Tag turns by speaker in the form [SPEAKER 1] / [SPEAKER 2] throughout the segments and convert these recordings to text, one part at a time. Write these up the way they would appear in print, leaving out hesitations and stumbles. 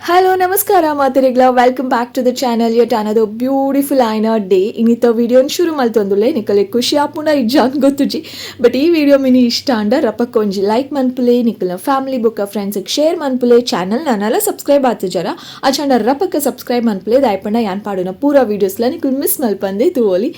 [SPEAKER 1] Hello ನಮಸ್ಕಾರ ಮಾತರಿಗ್ಲ welcome back to the channel yet another beautiful ಆಯ್ನ ಡೇ ಇನ್ನಿತ ವಿಡಿಯೋನ ಶುರು ಮಲ್ತೊಂದುಲ್ಲೆ ನಿಕಲೆ ಖುಷಿ ಆಪುಂಡ ಇಜ್ಜಾನ್ ಗೊತ್ತುಜಿ ಬಟ್ ಈ ವಿಡಿಯೋ ಮಿನಿ ಇಷ್ಟ ಅಂಡ ರಪಕ್ಕ ಒಂಜಿ ಲೈಕ್ ಮನ್ಪುಲೆ ನಿಕಲ್ನ ಫ್ಯಾಮಿಲಿ ಬೊಕ್ಕ ಫ್ರೆಂಡ್ಸ್ಗೆ ಶೇರ್ ಮನ್ಪುಲೆ ಚಾನಲ್ ನನ್ನಲ್ಲ ಸಬ್ಸ್ಕ್ರೈಬ್ ಆತುಜರ ಅಚಂಡ ರಪಕ್ಕ ಸಬ್ಸ್ಕ್ರೈಬ್ ಮನ್ಪುಲೆ ದಾಯ್ಪಂಡ ಯಾನ್ ಪಾಡುನ ಪೂರ ವೀಡಿಯೋಸ್ಲ ನಿಕಲ್ ಮಿಸ್ ಮಲ್ಪಂದೆ ತೂವೋಲಿ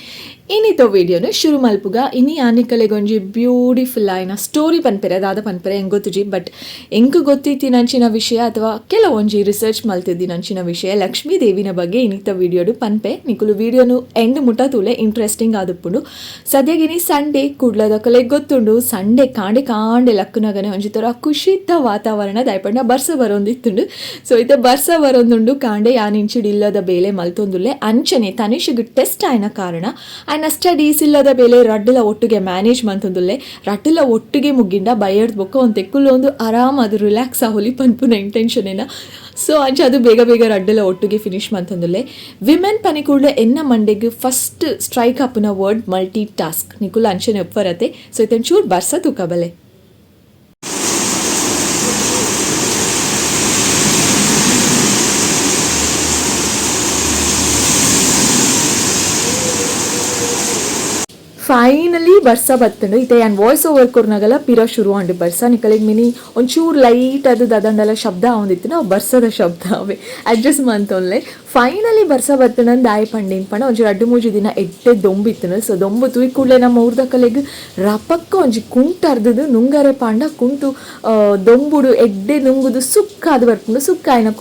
[SPEAKER 1] ಇನ್ನಿತ ವಿಡಿಯೋನ ಶುರು ಮಲ್ಪುಗ ಇನಿ ಆನಿಕಲೆಗೊಂಜಿ ಬ್ಯೂಟಿಫುಲ್ ಆಯ್ನ ಸ್ಟೋರಿ ಪನ್ಪೆರೆ ದಾದ ಪನ್ಪೆರೆ ಹೆಂಗೆ ಗೊತ್ತುಜಿ ಬಟ್ ಹೆಂಗೆ ಗೊತ್ತಿತ್ತಿ ನಂಚಿನ ವಿಷಯ ಅಥವಾ ಕೆಲವೊಂಜಿ ರಿಸರ್ಚ್ ಮಲ್ತಿದ್ದಿ ನಂಚಿನ ವಿಷಯ ಲಕ್ಷ್ಮೀ ದೇವಿನ ಬಗ್ಗೆ ಇನ್ನಿತ ವಿಡಿಯೋಡು ಪನ್ಪೆ ನಿಕುಲು ವಿಡಿಯೋನು ಎಂಡ್ ಮುಟ್ಟ ತೂಲೆ ಇಂಟ್ರೆಸ್ಟಿಂಗ್ ಆದುಪ್ಪುಂಡು ಸದ್ಯಗಿನಿ ಸಂಡೇ ಕೂಡ್ಲದ ಕಲೆಗೆ ಗೊತ್ತುಂಡು ಸಂಡೇ ಕಾಂಡೆ ಲಕ್ಕುನಗನೆ ಒಂಜಿತರ ಖುಷಿತ ವಾತಾವರಣ ದಾಯ್ಪಂಡ ಬರ್ಸ ಬರೋಂದಿತ್ತುಂಡು ಸೊ ಇತ್ತೆ ಬರ್ಸ ಬರೋಂದುಂಡು ಕಾಂಡೆ ಯಾನಿಂಚಿಡ್ ಇಲ್ಲದ ಬೇಲೆ ಮಲ್ತೊಂದುಲ್ಲೆ ಅಂಚನೆ ತನಿಷಿಗೆ ಟೆಸ್ಟ್ ಆಯ್ನ ಕಾರಣ ಆಯ್ನ ಸ್ಟಡೀಸ್ ಇಲ್ಲದ ಬೇಲೆ ರಡ್ಡುಲ ಒಟ್ಟಿಗೆ ಮ್ಯಾನೇಜ್ ಮಂತೊಂದುಲ್ಲೆ ರಡ್ಡುಲ ಒಟ್ಟಿಗೆ ಮುಗ್ಗಿಂಡ ಬಯ್ಯಡ್ದು ಬೊಕ್ಕ ಒಂದು ತೆಕ್ಕುಲು ಒಂದು ಆರಾಮ್ ಅದು ರಿಲ್ಯಾಕ್ಸ್ ಆಗೋಲಿ ಪನ್ಪುನ ಇಂಟೆನ್ಷನ್ ಏನ ಸೊ ಅಂಚೆ ಅದು ಬೇಗ ರಡ್ಡುಲ ಒಟ್ಟಿಗೆ ಫಿನಿಶ್ ಮಂತಂದುಲ್ಲೆ ವಿಮೆನ್ ಪನಿ ಕೂಡಲೇ ಎನ್ನ ಮಂಡೆಗೆ ಫಸ್ಟ್ ಸ್ಟ್ರೈಕ್ ಅಪ್ನ ವರ್ಡ್ ಮಲ್ಟಿ ಟಾಸ್ಕ್ ನಿಕುಲ ಅಂಚನೆ ಒಪ್ಪರತೆ ಸೊ ಇದೊಂಚೂರು ಬರ್ಸ ತೂಕಬಲೆ ಫೈನಲಿ ಬರ್ಸ ಬತ್ತಂಡು ಇತ್ತೆ ಯಾನ್ ವಾಯ್ಸ್ ಓವರ್ ಕೊರ್ನಾಗಲ ಪಿರ ಶುರು ಆಂಡು ಬರ್ಸ ನಿಕಲಿಗೆ ಮಿನಿ ಒಂಚೂರು ಲೈಟ್ ಅದು ದದಂಡಲ ಶಬ್ದ ಆವಂದಿತ್ತು ನಾವು ಬರ್ಸದ ಶಬ್ದ ಅವೇ ಅಡ್ಜಸ್ಟ್ ಮಂತೊನ್ಲೆ ಫೈನಲಿ ಬರ್ಸ ಬತ್ತನಂದು ಆಯ್ ಪಂಡಿನ ಪಂಡ ಒಂಜಿ 2-3 ದಿನ ಎಡ್ಡೆ ದೊಂಬಿತ್ತನು ಸೊ ದೊಂಬು ತೂಯಿ ಕೂಡಲೇ ನಮ್ಮ ಊರ್ದ ಕಲೆಗೆ ರಪಕ್ಕ ಒಂಜಿ ಕುಂಟು ಅರ್ದದು ನುಂಗರೆ ಪಾಂಡ ಕುಂಟು ದೊಂಬುಡು ಎಡ್ಡೆ ನುಂಗುದು ಸುಕ್ಕಾದ ಬರ್ಪುಂಡು ಸುಕ್ಕಾಯಿನ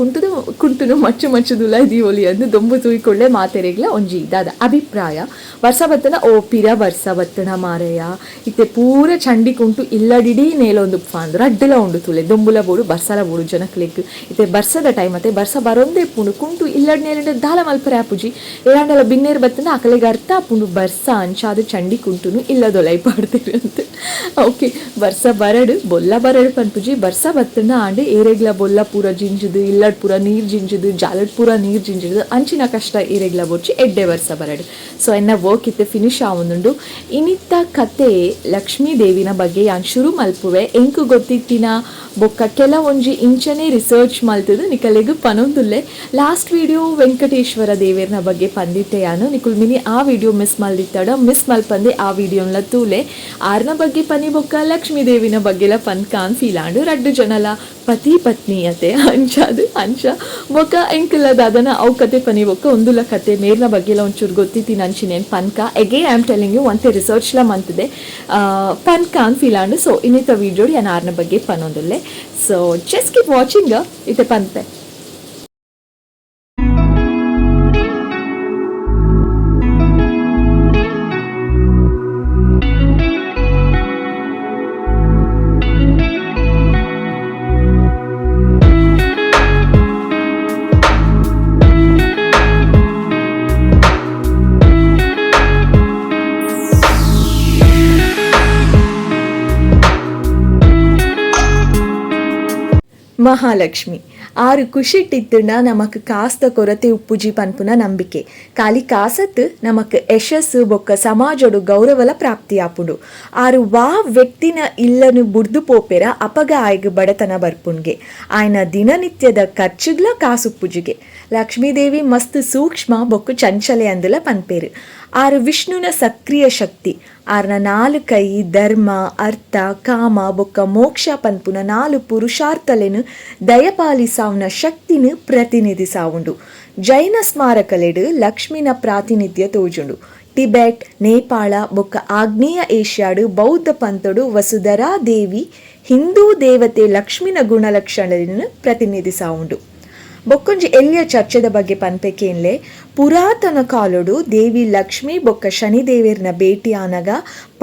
[SPEAKER 1] ಕುಂಟುನು ಮಚ್ಚುದುಲ ದೀವೊಲಿ ಅಂದು ದೊಂಬು ತೂಯಿ ಕೂಡಲೇ ಮಾತೆರೆಗ್ಲ ಒಂಜಿ ಇದಾದ ಅಭಿಪ್ರಾಯ ಬರ್ಸ ಬತ್ತನ ಓ ಪಿರ ಬರ್ಸ ಬತ್ತನ ಮಾರೆಯ ಇತ್ತೆ ಪೂರ ಚಂಡಿ ಕುಂಟು ಇಲ್ಲಡಿಡೀ ನೇಲೊಂದು ಫಾಂದು ರಡ್ಡಲ ಉಂಡು ತುಲೆ ದೊಂಬುಲ ಬೋಡು ಬರ್ಸಲ ಬೋಡು ಜನಕ್ಲೆಗ್ ಇತ್ತೆ ಬರ್ಸದ ಟೈಮ್ ಮತ್ತೆ ಬರ್ಸ ಬರೊಂದೇ ಪುಂಡು ಕುಂಟು ಇಲ್ಲಡ್ ನೇರಂಡ ದಾಲ ಮಲ್ಪರೆ ಆಪುಜಿ ಏರಂಡಲ ಬಿನ್ನೇರು ಬತ್ತಂದ ಆಕಲೆಗೆ ಅರ್ಥ ಆಪುಂಡು ಬರ್ಸ ಅಂಚಾದ ಚಂಡಿ ಕುಂಟುನು ಇಲ್ಲದೊಲೈ ಪಾಡ್ತೀರಿ ಅಂತ ಓಕೆ ಬರ್ಸ ಬರಡು ಬೊಲ್ಲ ಬರಡು ಪನ್ಪುಜಿ ಬರ್ಸ ಬತ್ತಂದ ಆಂಡೆ ಏರೆಗ್ಲ ಬೊಲ್ಲ ಪೂರ ಜಿಂಜುದು ಇಲ್ಲಡ್ ಪೂರ ನೀರು ಜಿಂಜುದು ಜಾಲಡ್ ಪೂರ ನೀರು ಜಿಂಜುದು ಅಂಚಿನ ಕಷ್ಟ ಏರೆಗ್ಲ ಬೋಚಿ ಎಡ್ಡೆ ಬರ್ಸ ಬರಡು ಸೊ ಎನ್ನ ವರ್ಕ್ ಇತ್ತೆ ಫಿನಿಶ್ ಆವೊಂದುಂಡು ಇನ್ನಿತ್ತ ಕತೆ ಲಕ್ಷ್ಮೀ ದೇವಿನ ಬಗ್ಗೆ ಯಾನ್ ಶುರು ಮಲ್ಪುವೆ ಎಂಕು ಗೊತ್ತಿತ್ತಿನ ಬೊಕ್ಕ ಕೆಲವೊಂಜಿ ಇಂಚನೆ ರಿಸರ್ಚ್ ಮಲ್ತದು ನಿಕಲೆಗು ಪನೊಂದುಲ್ಲೆ ಲಾಸ್ಟ್ ವಿಡಿಯೋ ವೆಂಕಟೇಶ್ವರ ದೇವೇರ್ನ ಬಗ್ಗೆ ಪಂದಿತ್ತೆ ಯಾನು ನಿಕುಲ್ ಮಿನಿ ಆ ವಿಡಿಯೋ ಮಿಸ್ ಮಲ್ಪಂದೆ ಆ ವಿಡಿಯೋನ್ಲ ತೂಲೆ ಆರ್ನ ಬಗ್ಗೆ ಪನಿ ಬೊಕ್ಕ ಲಕ್ಷ್ಮೀ ದೇವಿನ ಬಗ್ಗೆಲ ಪನ್ಕಾನ್ ಫೀಲಾಂಡು ರಡ್ಡು ಜನಲ ಪತಿ ಪತ್ನಿಯತೆ ಅಂಚ ಬೊಕ್ಕ ಎಂಕಲದ ಅದನ್ನ ಅವು ಕತೆ ಪನಿ ಬೊಕ್ಕ ಒಂದುಲ ಕತೆ ಮೇರ್ನ ಬಗ್ಗೆಲ ಒಂಚೂರು ಗೊತ್ತಿತ್ತಿ ನಂಚಿನೇನು ಪನ್ಕ again I am telling you ಒಂತೆ ರಿಸರ್ಚ್ಲ ಮಂತದೆ ಪನ್ಕಾನ್ ಫೀಲಾಂಡು ಸೊ ಇನ್ನಿತ ವಿಡಿಯೋ ಯಾನ್ ಆರ್ನ ಬಗ್ಗೆ ಪನೊಂದುಲ್ಲೆ ಸೊ ಜಸ್ಟ್ ಕೀಪ್ ವಾಚಿಂಗ್ ಇತ್ತೆ ಪನ್ಪೆ ಮಹಾಲಕ್ಷ್ಮಿ ಆರು ಖುಷಿಟ್ಟಿತ್ತುಂಡ ನಮಕ್ ಕಾಸ್ತ ಕೊರತೆ ಉಪ್ಪುಜಿ ಪನ್ಪುನ ನಂಬಿಕೆ ಖಾಲಿ ಕಾಸತ್ ನಮಕ್ ಯಶಸ್ಸು ಬೊಕ್ಕ ಸಮಾಜಡು ಗೌರವಲ ಪ್ರಾಪ್ತಿ ಆಪುಂಡು ಆರು ವಾ ವ್ಯಕ್ತಿನ ಇಲ್ಲನು ಬುಡ್ದು ಪೋಪೆರ ಅಪಗ ಆಯ್ಗ್ ಬಡತನ ಬರ್ಪುನ್ಗೆ ಆಯ್ನ ದಿನನಿತ್ಯದ ಖರ್ಚುಗ್ಲ ಕಾಸುಪ್ಪುಜಿಗೆ ಲಕ್ಷ್ಮೀದೇವಿ ಮಸ್ತ್ ಸೂಕ್ಷ್ಮ ಬೊಕ್ಕು ಚಂಚಲೆ ಅಂದುಲ ಪನ್ಪೇರು ಆರು ವಿಷ್ಣುನ ಸಕ್ರಿಯ ಶಕ್ತಿ ಆರ್ನ 4 ಕೈ ಧರ್ಮ ಅರ್ಥ ಕಾಮ ಬೊಕ್ಕ ಮೋಕ್ಷ ಪನ್ಪುನ 4 ಪುರುಷಾರ್ಥಲೆನು ದಯಪಾಲಿಸಾವ್ನ ಶಕ್ತಿನು ಪ್ರತಿನಿಧಿಸಾವುಂಡು ಜೈನ ಸ್ಮಾರಕಲೆಡು ಲಕ್ಷ್ಮಿನ ಪ್ರಾತಿನಿಧ್ಯ ತೋಜುಂಡು ಟಿಬೆಟ್ ನೇಪಾಳ ಬೊಕ್ಕ ಆಗ್ನೇಯ ಏಷ್ಯಾಡು ಬೌದ್ಧ ಪಂಥಡು ವಸುಧರಾ ದೇವಿ ಹಿಂದೂ ದೇವತೆ ಲಕ್ಷ್ಮಿನ ಗುಣಲಕ್ಷಣಗಳನ್ನು ಪ್ರತಿನಿಧಿಸಾವುಂಡು ಬೊಕ್ಕೊಂಜಿ ಎಲ್ಲಿಯ ಚರ್ಚೆದ ಬಗ್ಗೆ ಪನ್ಪೆಕೇನ್ಲೆ ಪುರಾತನ ಕಾಲೊಡು ದೇವಿ ಲಕ್ಷ್ಮಿ ಬೊಕ್ಕ ಶನಿದೇವೇರ್ನ ಭೇಟಿ ಆನಗ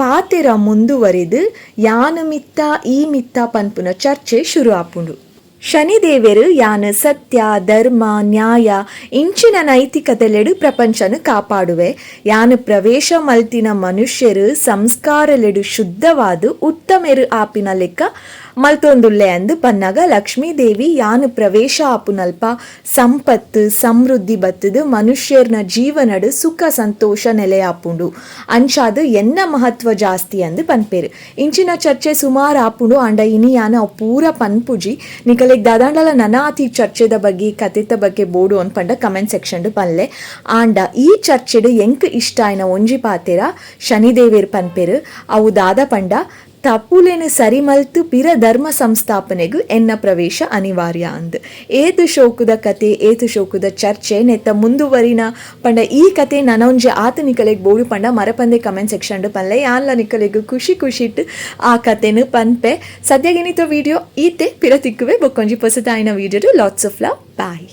[SPEAKER 1] ಪಾತೆರ ಮುಂದುವರಿದು ಯಾನು ಮಿತ್ತ ಈ ಮಿತ್ತ ಪನ್ಪುನ ಚರ್ಚೆ ಶುರು ಆಪುಂಡು ಶನಿದೇವೇರು ಯಾನು ಸತ್ಯ ಧರ್ಮ ನ್ಯಾಯ ಇಂಚಿನ ನೈತಿಕತೆಲೆಡು ಪ್ರಪಂಚನು ಕಾಪಾಡುವೆ ಯಾನು ಪ್ರವೇಶ ಮಲ್ತಿನ ಮನುಷ್ಯರು ಸಂಸ್ಕಾರಲೆಡು ಶುದ್ಧವಾದು ಉತ್ತಮೆರು ಆಪಿನ ಲೆಕ್ಕ ಮಲ್ತೊಂದುಲ್ಲೆ ಅಂದು ಪನ್ನಾಗ ಲಕ್ಷ್ಮೀ ದೇವಿ ಯಾನು ಪ್ರವೇಶ ಆಪುನಲ್ಪ ಸಂಪತ್ತು ಸಮೃದ್ಧಿ ಬತ್ತದು ಮನುಷ್ಯರ್ನ ಜೀವನಡು ಸುಖ ಸಂತೋಷ ನೆಲೆಯಾಪುಂಡು ಅಂಚಾದು ಎನ್ನ ಮಹತ್ವ ಜಾಸ್ತಿ ಅಂದು ಪನ್ಪೇರು. ಇಂಚಿನ ಚರ್ಚೆ ಸುಮಾರು ಆಪುಂಡು ಆಂಡ ಇನಿ ಯಾನ ಅವು ಪೂರ ಪನ್ಪುಜಿ ನಿಕಲೆಗ್ ದಾದಾಂಡಲ ನನಾತಿ ಚರ್ಚೆದ ಬಗ್ಗೆ ಕಥೆತ ಬಗ್ಗೆ ಬೋಡು ಅನ್ಪಂಡ ಕಮೆಂಟ್ ಸೆಕ್ಷನ್ ಪನ್ಲೆ. ಆಂಡ ಈ ಚರ್ಚೆಡು ಎಂಕ್ ಇಷ್ಟ ಆಯ್ನ ಒಂಜಿ ಪಾತೆರ ಶನಿದೇವೇರ್ ಪನ್ಪೇರು ಅವು ದಾದ ಪಂಡ ತಪ್ಪುಲೆನು ಸರಿ ಮಲ್ತು ಪಿರ ಧರ್ಮ ಸಂಸ್ಥಾಪನೆಗೂ ಎನ್ನ ಪ್ರವೇಶ ಅನಿವಾರ್ಯ ಅಂದ್. ಏತು ಶೋಕುದ ಕತೆ ಏತು ಶೋಕುದ ಚರ್ಚೆ ನೆತ್ತ ಮುಂದುವರಿನ ಪಂಡ ಈ ಕತೆ ನನೊಂಜಿ ಆತ ನಿಕಲೆಗ್ ಬೋಡು ಪಂಡ ಮರಪಂದೆ ಕಮೆಂಟ್ ಸೆಕ್ಷನ್ ಪನ್ಲೆ ಯಾನ್ಲ ನಿಕಲೆಗ್ ಖುಷಿ ಖುಷಿಟ್ ಆ ಕತೆನು ಪನ್ಪೆ. ಸದ್ಯಗೆನಿತ ವಿಡಿಯೋ ಈತೆ ಪಿರ ತಿಕ್ಕುವೆ ಬೊಕ್ಕೊಂಜಿ ಪೊಸತಾಯಿನ video. Lots of love. Bye.